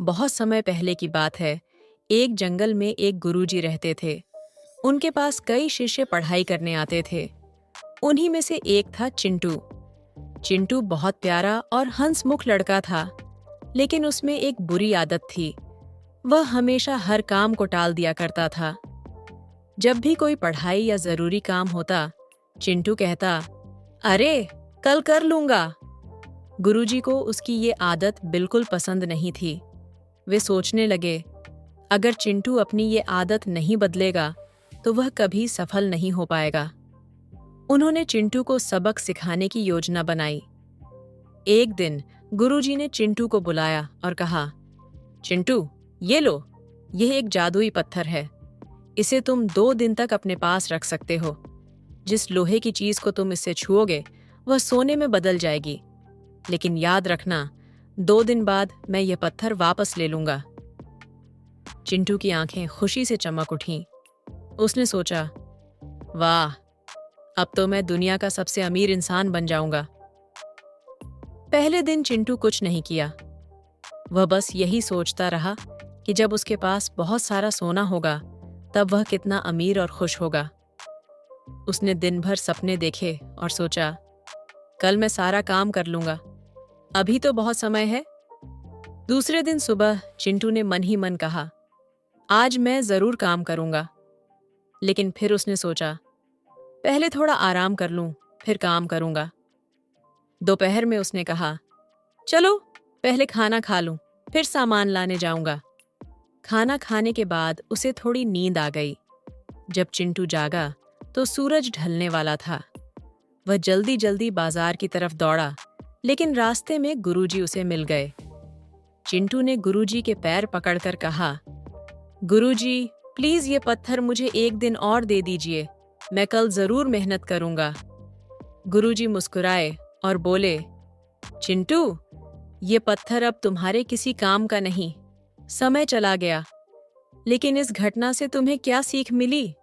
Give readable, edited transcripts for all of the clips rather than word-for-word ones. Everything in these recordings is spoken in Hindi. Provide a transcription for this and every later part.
बहुत समय पहले की बात है। एक जंगल में एक गुरुजी रहते थे। उनके पास कई शिष्य पढ़ाई करने आते थे। उन्हीं में से एक था चिंटू। चिंटू बहुत प्यारा और हंसमुख लड़का था, लेकिन उसमें एक बुरी आदत थी। वह हमेशा हर काम को टाल दिया करता था। जब भी कोई पढ़ाई या जरूरी काम होता, चिंटू कहता, अरे कल कर लूंगा। गुरुजी को उसकी ये आदत बिल्कुल पसंद नहीं थी। वे सोचने लगे, अगर चिंटू अपनी ये आदत नहीं बदलेगा तो वह कभी सफल नहीं हो पाएगा। उन्होंने चिंटू को सबक सिखाने की योजना बनाई। एक दिन गुरुजी ने चिंटू को बुलाया और कहा, चिंटू, ये लो, यह एक जादुई पत्थर है। इसे तुम 2 दिन तक अपने पास रख सकते हो। जिस लोहे की चीज को तुम इससे छुओगे वह सोने में बदल जाएगी। लेकिन याद रखना, 2 दिन बाद मैं यह पत्थर वापस ले लूंगा। चिंटू की आंखें खुशी से चमक उठीं। उसने सोचा, वाह, अब तो मैं दुनिया का सबसे अमीर इंसान बन जाऊंगा। पहले दिन चिंटू कुछ नहीं किया। वह बस यही सोचता रहा कि जब उसके पास बहुत सारा सोना होगा तब वह कितना अमीर और खुश होगा। उसने दिन भर सपने देखे और सोचा, कल मैं सारा काम कर लूंगा, अभी तो बहुत समय है। दूसरे दिन सुबह चिंटू ने मन ही मन कहा, आज मैं जरूर काम करूंगा। लेकिन फिर उसने सोचा, पहले थोड़ा आराम कर लूं, फिर काम करूंगा। दोपहर में उसने कहा, चलो पहले खाना खा लूं, फिर सामान लाने जाऊंगा। खाना खाने के बाद उसे थोड़ी नींद आ गई। जब चिंटू जागा तो सूरज ढलने वाला था। वह जल्दी जल्दी बाजार की तरफ दौड़ा, लेकिन रास्ते में गुरुजी उसे मिल गए। चिंटू ने गुरुजी के पैर पकड़कर कहा, गुरुजी, प्लीज ये पत्थर मुझे 1 दिन और दे दीजिए, मैं कल जरूर मेहनत करूंगा। गुरुजी मुस्कुराए और बोले, चिंटू, ये पत्थर अब तुम्हारे किसी काम का नहीं। समय चला गया, लेकिन इस घटना से तुम्हें क्या सीख मिली?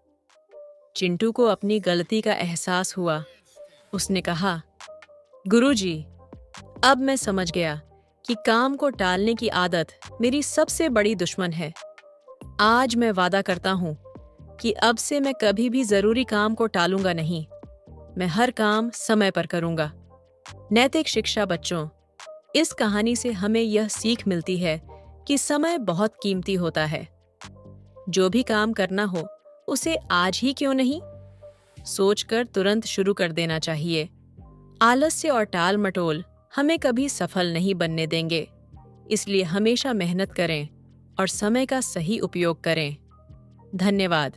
चिंटू को अपनी गलती का एहसास हुआ। उसने कहा, गुरुजी, अब मैं समझ गया कि काम को टालने की आदत मेरी सबसे बड़ी दुश्मन है। आज मैं वादा करता हूं कि अब से मैं कभी भी जरूरी काम को टालूंगा नहीं। मैं हर काम समय पर करूंगा। नैतिक शिक्षा बच्चों, इस कहानी से हमें यह सीख मिलती है कि समय बहुत कीमती होता है। जो भी काम करना हो उसे आज ही क्यों नहीं, सोचकर तुरंत शुरू कर देना चाहिए। आलस्य और टाल मटोल हमें कभी सफल नहीं बनने देंगे। इसलिए हमेशा मेहनत करें और समय का सही उपयोग करें। धन्यवाद।